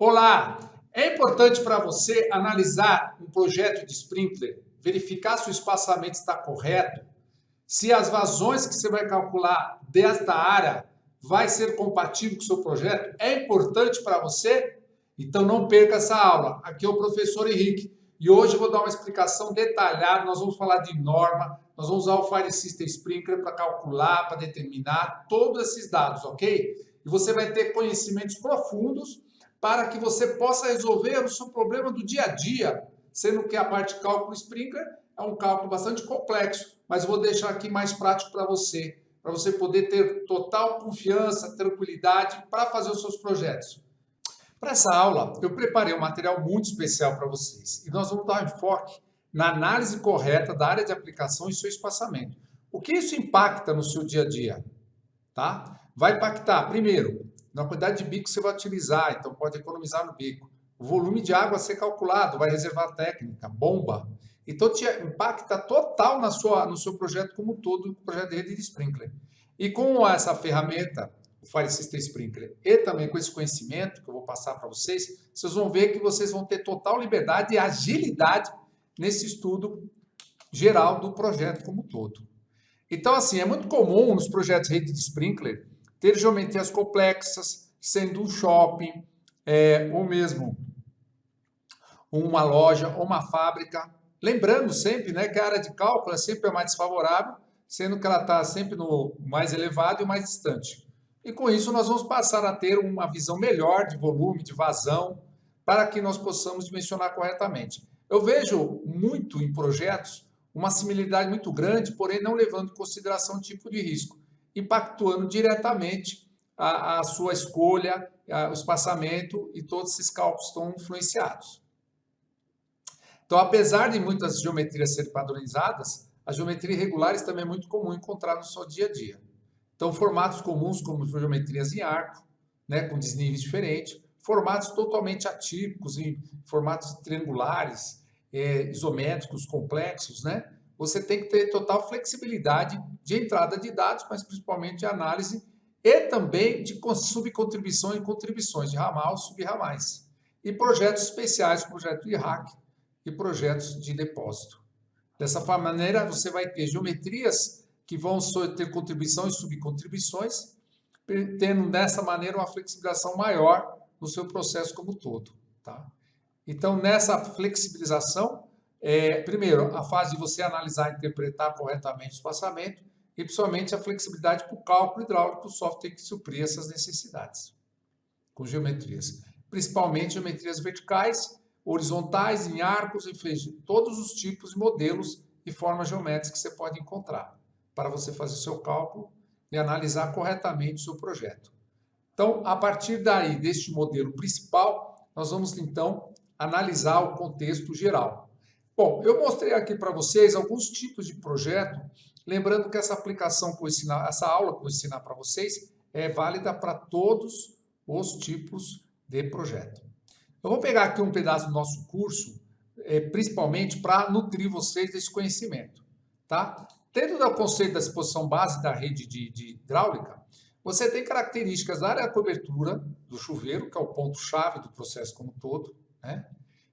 Olá! É importante para você analisar um projeto de sprinkler, verificar se o espaçamento está correto, se as vazões que você vai calcular desta área vai ser compatível com o seu projeto. É importante para você? Então não perca essa aula. Aqui é o professor Henrique e hoje eu vou dar uma explicação detalhada. Nós vamos falar de norma, nós vamos usar o Fire System Sprinkler para calcular, para determinar todos esses dados, ok? E você vai ter conhecimentos profundos para que você possa resolver o seu problema do dia a dia, sendo que a parte de cálculo sprinkler é um cálculo bastante complexo, mas eu vou deixar aqui mais prático para você poder ter total confiança, tranquilidade para fazer os seus projetos. Para essa aula, eu preparei um material muito especial para vocês e nós vamos dar um enfoque na análise correta da área de aplicação e seu espaçamento. O que isso impacta no seu dia a dia? Tá? Vai impactar, primeiro, na quantidade de bico que você vai utilizar, então pode economizar no bico. O volume de água a ser calculado, vai reservar técnica, bomba. Então te impacta total no seu projeto como um todo, o projeto de rede de sprinkler. E com essa ferramenta, o Fire System Sprinkler, e também com esse conhecimento que eu vou passar para vocês, vocês vão ver que vocês vão ter total liberdade e agilidade nesse estudo geral do projeto como um todo. Então, assim, é muito comum nos projetos de rede de sprinkler ter geometrias complexas, sendo um shopping, ou mesmo uma loja ou uma fábrica. Lembrando sempre, né, que a área de cálculo é sempre a mais desfavorável, sendo que ela está sempre no mais elevado e mais distante. E com isso nós vamos passar a ter uma visão melhor de volume, de vazão, para que nós possamos dimensionar corretamente. Eu vejo muito em projetos uma similaridade muito grande, porém não levando em consideração o tipo de risco, impactando diretamente a sua escolha, o espaçamento e todos esses cálculos estão influenciados. Então, apesar de muitas geometrias serem padronizadas, as geometrias regulares também é muito comum encontrar no seu dia a dia. Então, formatos comuns como geometrias em arco, né, com desníveis diferentes, formatos totalmente atípicos, em formatos triangulares, isométricos, complexos, né? Você tem que ter total flexibilidade de entrada de dados, mas principalmente de análise e também de subcontribuição e contribuições de ramal, subramais. E projetos especiais, projeto de rack e projetos de depósito. Dessa maneira, você vai ter geometrias que vão ter contribuição e subcontribuições, tendo dessa maneira uma flexibilização maior no seu processo como um todo. Tá? Então, nessa flexibilização, primeiro, a fase de você analisar e interpretar corretamente o espaçamento e, principalmente, a flexibilidade para o cálculo hidráulico, o software tem que suprir essas necessidades com geometrias. Principalmente geometrias verticais, horizontais, em arcos, enfim, todos os tipos de modelos e formas geométricas que você pode encontrar para você fazer o seu cálculo e analisar corretamente o seu projeto. Então, a partir daí, deste modelo principal, nós vamos, então, analisar o contexto geral. Bom, eu mostrei aqui para vocês alguns tipos de projeto, lembrando que essa aplicação que eu vou ensinar, essa aula que eu vou ensinar para vocês é válida para todos os tipos de projeto. Eu vou pegar aqui um pedaço do nosso curso, principalmente para nutrir vocês desse conhecimento, tá? Dentro do conceito da disposição base da rede de hidráulica, você tem características da área da cobertura do chuveiro, que é o ponto-chave do processo como um todo, né?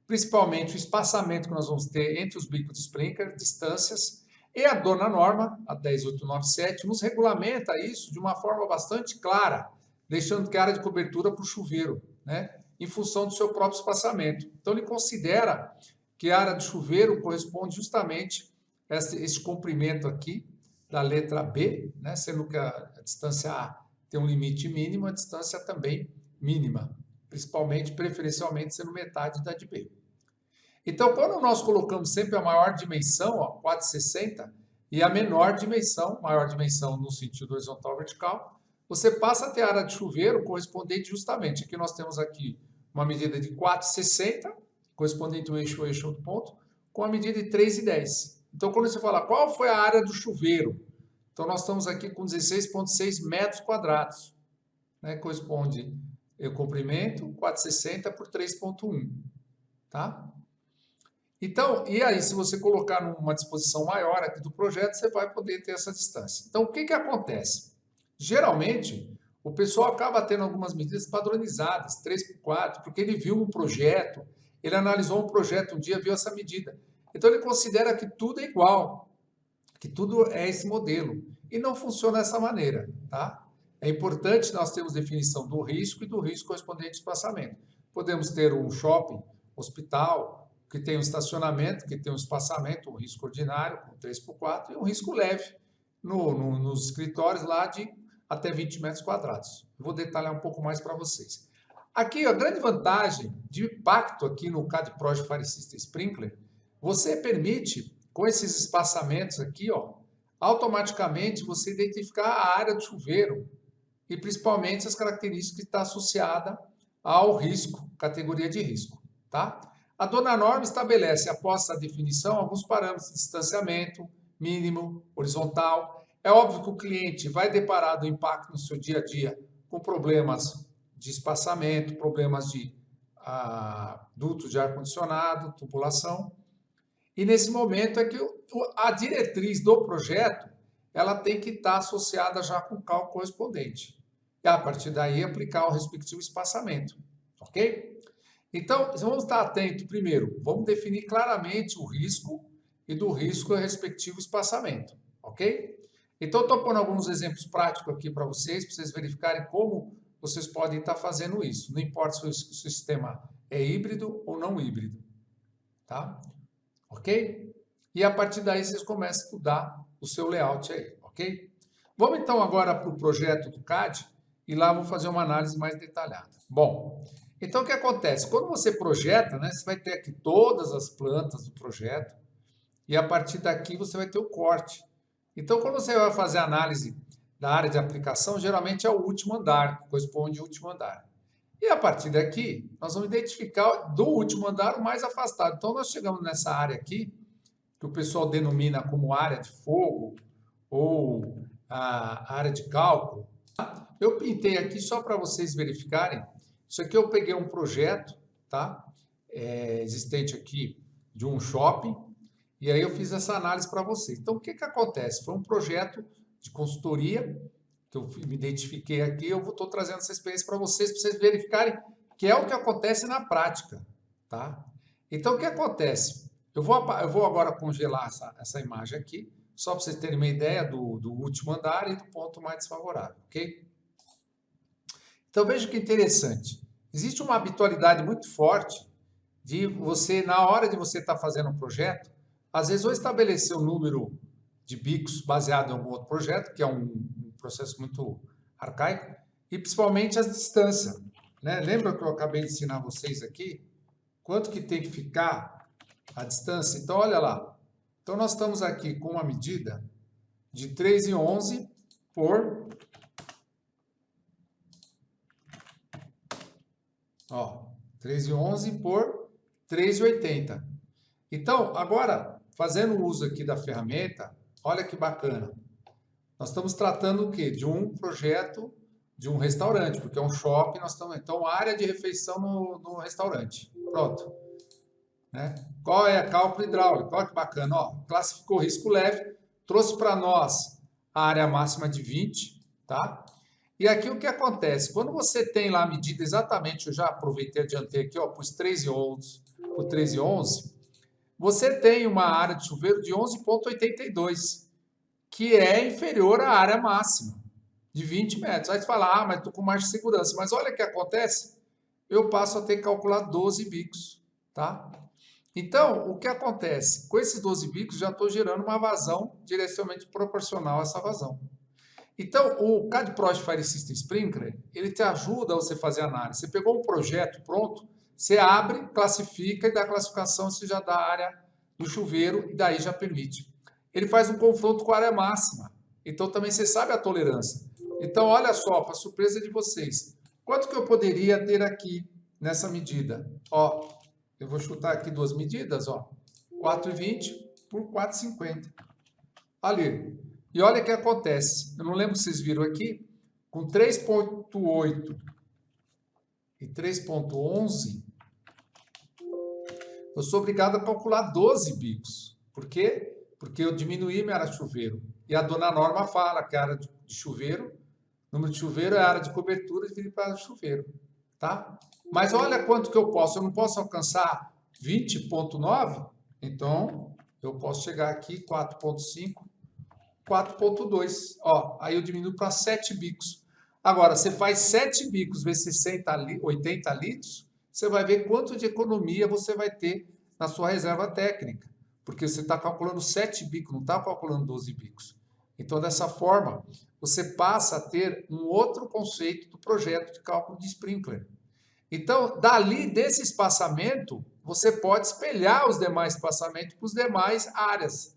Principalmente o espaçamento que nós vamos ter entre os bicos de sprinkler, distâncias, e a dona norma, a 10897, nos regulamenta isso de uma forma bastante clara, deixando que a área de cobertura para o chuveiro, né? Em função do seu próprio espaçamento. Então, ele considera que a área do chuveiro corresponde justamente a esse comprimento aqui da letra B, né? Sendo que a distância A tem um limite mínimo, a distância também mínima, principalmente, preferencialmente, sendo metade da de B. Então, quando nós colocamos sempre a maior dimensão, ó, 460, e a menor dimensão, maior dimensão no sentido horizontal vertical, você passa a ter a área de chuveiro correspondente justamente. Aqui nós temos aqui uma medida de 4,60, correspondente ao eixo do ponto, com a medida de 3,10. Então, quando você fala qual foi a área do chuveiro, então nós estamos aqui com 16,6 metros quadrados, né? Corresponde o comprimento, 4,60 por 3,1, tá? Então, e aí, se você colocar numa disposição maior aqui do projeto, você vai poder ter essa distância. Então, o que acontece? Geralmente, o pessoal acaba tendo algumas medidas padronizadas, 3x4, porque ele viu um projeto, ele analisou um projeto um dia, viu essa medida. Então ele considera que tudo é igual, que tudo é esse modelo. E não funciona dessa maneira, tá? É importante nós termos definição do risco e do risco correspondente ao espaçamento. Podemos ter um shopping, hospital, que tem um estacionamento, que tem um espaçamento, um risco ordinário, com 3x4, e um risco leve nos escritórios lá de até 20 metros quadrados. Vou detalhar um pouco mais para vocês. Aqui, a grande vantagem de impacto aqui no CAD Project Fire System Sprinkler, você permite, com esses espaçamentos aqui, ó, automaticamente você identificar a área do chuveiro e principalmente as características que está associada ao risco, categoria de risco, tá? A dona norma estabelece, após a definição, alguns parâmetros de distanciamento mínimo, horizontal. É óbvio que o cliente vai deparar do impacto no seu dia a dia com problemas de espaçamento, problemas de duto de ar-condicionado, tubulação. E nesse momento é que a diretriz do projeto ela tem que estar associada já com o cálculo correspondente. E a partir daí aplicar o respectivo espaçamento, ok? Então, vamos estar atentos primeiro, vamos definir claramente o risco e do risco o respectivo espaçamento, ok? Então, estou pondo alguns exemplos práticos aqui para vocês verificarem como vocês podem estar fazendo isso. Não importa se o sistema é híbrido ou não híbrido, tá? Ok? E a partir daí vocês começam a estudar o seu layout aí, ok? Vamos então agora para o projeto do CAD e lá vou fazer uma análise mais detalhada. Bom, então o que acontece? Quando você projeta, né, você vai ter aqui todas as plantas do projeto e a partir daqui você vai ter o corte. Então, quando você vai fazer a análise da área de aplicação, geralmente é o último andar, que corresponde ao último andar. E a partir daqui, nós vamos identificar do último andar o mais afastado. Então, nós chegamos nessa área aqui, que o pessoal denomina como área de fogo ou a área de cálculo. Eu pintei aqui só para vocês verificarem. Isso aqui eu peguei um projeto, tá? Existente aqui de um shopping. E aí eu fiz essa análise para vocês. Então, o que acontece? Foi um projeto de consultoria que eu me identifiquei aqui. Eu estou trazendo essa experiência para vocês verificarem que é o que acontece na prática, tá? Então, o que acontece? Eu vou agora congelar essa imagem aqui, só para vocês terem uma ideia do último andar e do ponto mais desfavorável, ok? Então, veja que interessante. Existe uma habitualidade muito forte de você, na hora de você estar fazendo um projeto, às vezes ou estabelecer um número de bicos baseado em algum outro projeto, que é um processo muito arcaico, e principalmente as distâncias, né? Lembra que eu acabei de ensinar vocês aqui? Quanto que tem que ficar a distância? Então, olha lá. Então, nós estamos aqui com uma medida de 3,11 por... Ó, 3,11 por 3,80. Então, agora, fazendo uso aqui da ferramenta, olha que bacana. Nós estamos tratando o quê? De um projeto de um restaurante, porque é um shopping, nós estamos... Então, área de refeição no restaurante. Pronto. Né? Qual é a cálculo hidráulico? Olha que bacana. Ó, classificou risco leve, trouxe para nós a área máxima de 20, tá? E aqui o que acontece? Quando você tem lá a medida exatamente, eu já aproveitei, adiantei aqui, ó, pus 3,11 por 3,11, você tem uma área de chuveiro de 11,82, que é inferior à área máxima, de 20 metros. Aí você fala, mas estou com mais de segurança. Mas olha o que acontece, eu passo a ter que calcular 12 bicos, tá? Então, o que acontece? Com esses 12 bicos, já estou gerando uma vazão diretamente proporcional a essa vazão. Então, o CAD Project Fire System Sprinkler, ele te ajuda a você fazer análise. Você pegou um projeto pronto, você abre, classifica e dá a classificação, você já dá a área do chuveiro e daí já permite. Ele faz um confronto com a área máxima. Então, também você sabe a tolerância. Então, olha só, para surpresa de vocês, quanto que eu poderia ter aqui nessa medida? Ó, eu vou chutar aqui duas medidas, ó, 4,20 por 4,50. Ali. E olha o que acontece. Eu não lembro se vocês viram aqui, com 3,8 e 3,11, eu sou obrigado a calcular 12 bicos. Por quê? Porque eu diminuí minha área de chuveiro. E a dona norma fala que a área de chuveiro Número de chuveiro é a área de cobertura dividido pela área de chuveiro, tá? Mas olha quanto que eu posso. Eu não posso alcançar 20,9? Então, eu posso chegar aqui 4,5, 4,2. Ó, aí eu diminuo para 7 bicos. Agora, você faz 7 bicos vezes 80 litros, você vai ver quanto de economia você vai ter na sua reserva técnica. Porque você está calculando 7 bicos, não está calculando 12 bicos. Então, dessa forma, você passa a ter um outro conceito do projeto de cálculo de sprinkler. Então, dali, desse espaçamento, você pode espelhar os demais espaçamentos para as demais áreas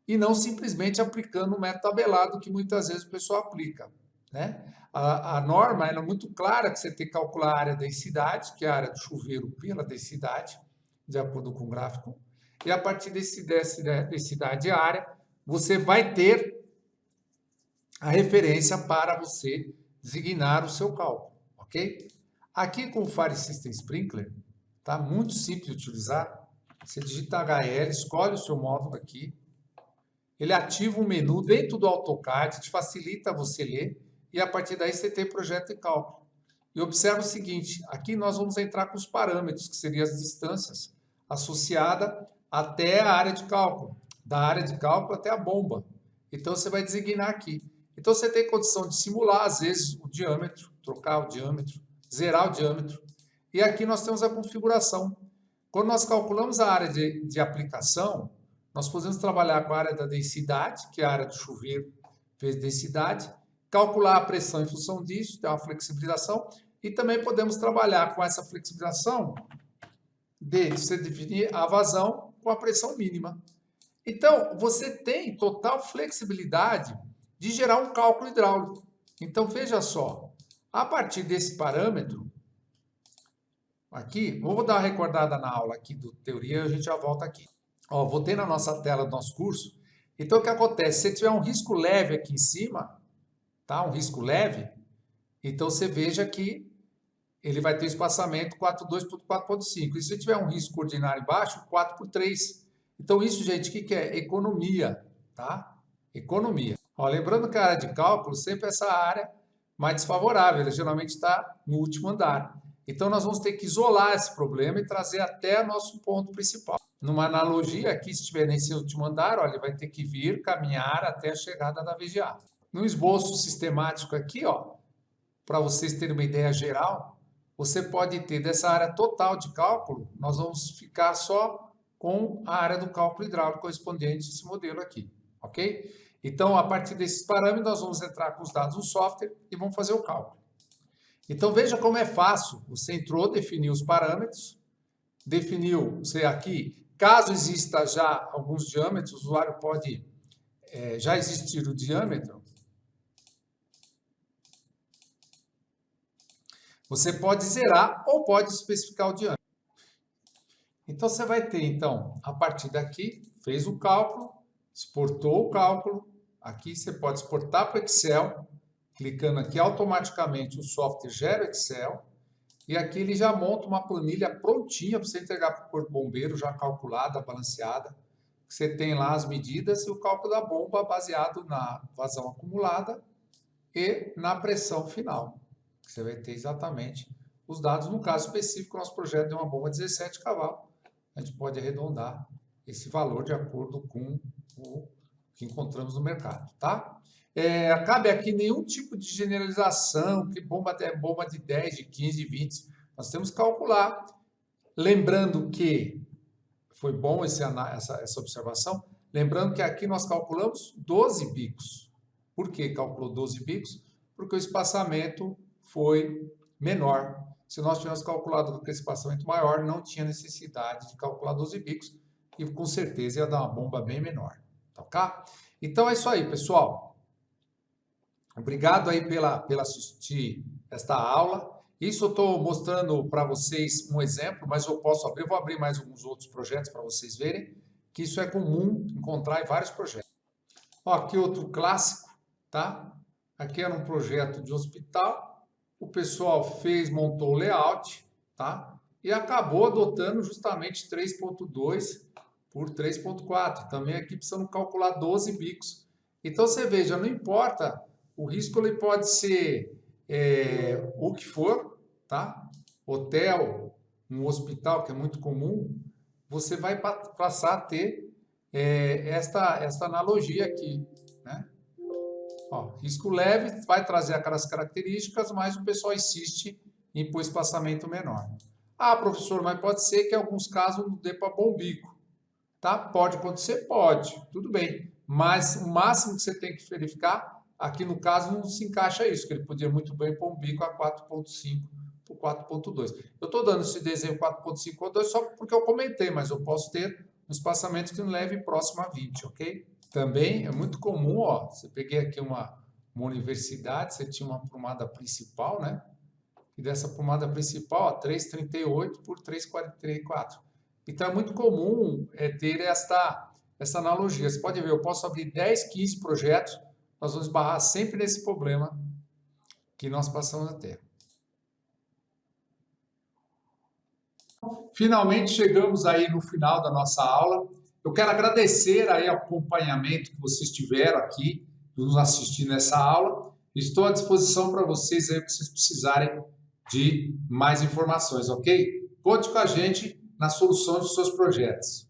e não simplesmente aplicando o método tabelado que muitas vezes o pessoal aplica, né? A norma é muito clara que você tem que calcular a área da densidade, que é a área do chuveiro pela densidade, de acordo com o gráfico, e a partir dessa densidade área, você vai ter a referência para você designar o seu cálculo, ok? Aqui com o Fire System Sprinkler, tá muito simples de utilizar. Você digita HL, escolhe o seu módulo aqui, ele ativa um menu dentro do AutoCAD, te facilita você ler, e a partir daí você tem projeto de cálculo. E observa o seguinte, aqui nós vamos entrar com os parâmetros, que seriam as distâncias, associada até a área de cálculo, da área de cálculo até a bomba. Então você vai designar aqui. Então você tem condição de simular, às vezes, o diâmetro, trocar o diâmetro, zerar o diâmetro. E aqui nós temos a configuração. Quando nós calculamos a área de aplicação, nós podemos trabalhar com a área da densidade, que é a área do chuveiro vezes densidade, calcular a pressão em função disso, ter uma flexibilização, e também podemos trabalhar com essa flexibilização de você definir a vazão com a pressão mínima. Então, você tem total flexibilidade de gerar um cálculo hidráulico. Então, veja só, a partir desse parâmetro, aqui, vou dar uma recordada na aula aqui do teoria, a gente já volta aqui. Ó, voltei na nossa tela do nosso curso. Então, o que acontece? Se tiver um risco leve aqui em cima, tá? Um risco leve, então você veja que ele vai ter um espaçamento 4,2 por 4,5. E se tiver um risco ordinário embaixo, 4 por 3. Então, isso, gente, o que é? Economia, tá? Economia. Ó, lembrando que a área de cálculo sempre é essa área mais desfavorável, ela geralmente está no último andar. Então, nós vamos ter que isolar esse problema e trazer até o nosso ponto principal. Numa analogia, aqui, se estiver nesse último andar, ó, ele vai ter que vir caminhar até a chegada da VGA. No esboço sistemático aqui, ó, para vocês terem uma ideia geral, você pode ter dessa área total de cálculo, nós vamos ficar só com a área do cálculo hidráulico correspondente a esse modelo aqui, ok? Então, a partir desses parâmetros, nós vamos entrar com os dados no software e vamos fazer o cálculo. Então, veja como é fácil. Você entrou, definiu os parâmetros, definiu, você aqui, caso exista já alguns diâmetros, o usuário pode já existir o diâmetro, você pode zerar ou pode especificar o diâmetro. Então, você vai ter, então, a partir daqui, fez o cálculo, exportou o cálculo. Aqui você pode exportar para o Excel, clicando aqui automaticamente o software gera o Excel. E aqui ele já monta uma planilha prontinha para você entregar para o Corpo Bombeiro, já calculada, balanceada. Você tem lá as medidas e o cálculo da bomba baseado na vazão acumulada e na pressão final. Você vai ter exatamente os dados. No caso específico, nosso projeto é uma bomba 17 cavalos. A gente pode arredondar esse valor de acordo com o que encontramos no mercado, tá? Cabe aqui nenhum tipo de generalização, que bomba é bomba de 10, de 15, de 20. Nós temos que calcular. Lembrando que, foi bom essa observação, lembrando que aqui nós calculamos 12 bicos. Por que calculou 12 bicos? Porque o espaçamento foi menor. Se nós tivéssemos calculado aquele espaçamento maior, não tinha necessidade de calcular 12 bicos e com certeza ia dar uma bomba bem menor. Tá ok? Então é isso aí, pessoal. Obrigado aí pela assistir esta aula. Isso eu estou mostrando para vocês um exemplo, mas eu posso abrir, vou abrir mais alguns outros projetos para vocês verem, que isso é comum encontrar em vários projetos. Ó, aqui outro clássico, tá? Aqui era um projeto de hospital. O pessoal montou o layout, tá? E acabou adotando justamente 3.2 por 3.4. Também aqui precisamos calcular 12 bicos. Então, você veja, não importa o risco ele pode ser o que for, tá? Hotel, um hospital, que é muito comum, você vai passar a ter esta analogia aqui, né? Ó, risco leve vai trazer aquelas características, mas o pessoal insiste em pôr espaçamento menor. Ah, professor, mas pode ser que em alguns casos não dê para bom bico. Tá? Pode acontecer? Pode, tudo bem. Mas o máximo que você tem que verificar, aqui no caso não se encaixa isso, que ele podia muito bem pôr um bico a 4.5 por 4.2. Eu estou dando esse desenho 4.5 por 2 só porque eu comentei, mas eu posso ter um espaçamento que não leve próximo a 20, ok? Também é muito comum, ó, você peguei aqui uma universidade, você tinha uma prumada principal, né? E dessa prumada principal, ó, 3,38 por 3,44. Então, é muito comum ter essa analogia. Você pode ver, eu posso abrir 10, 15 projetos, nós vamos esbarrar sempre nesse problema que nós passamos a ter. Finalmente, chegamos aí no final da nossa aula. Eu quero agradecer aí o acompanhamento que vocês tiveram aqui, nos assistindo nessa aula. Estou à disposição para vocês aí, que vocês precisarem de mais informações, ok? Conte com a gente na solução dos seus projetos.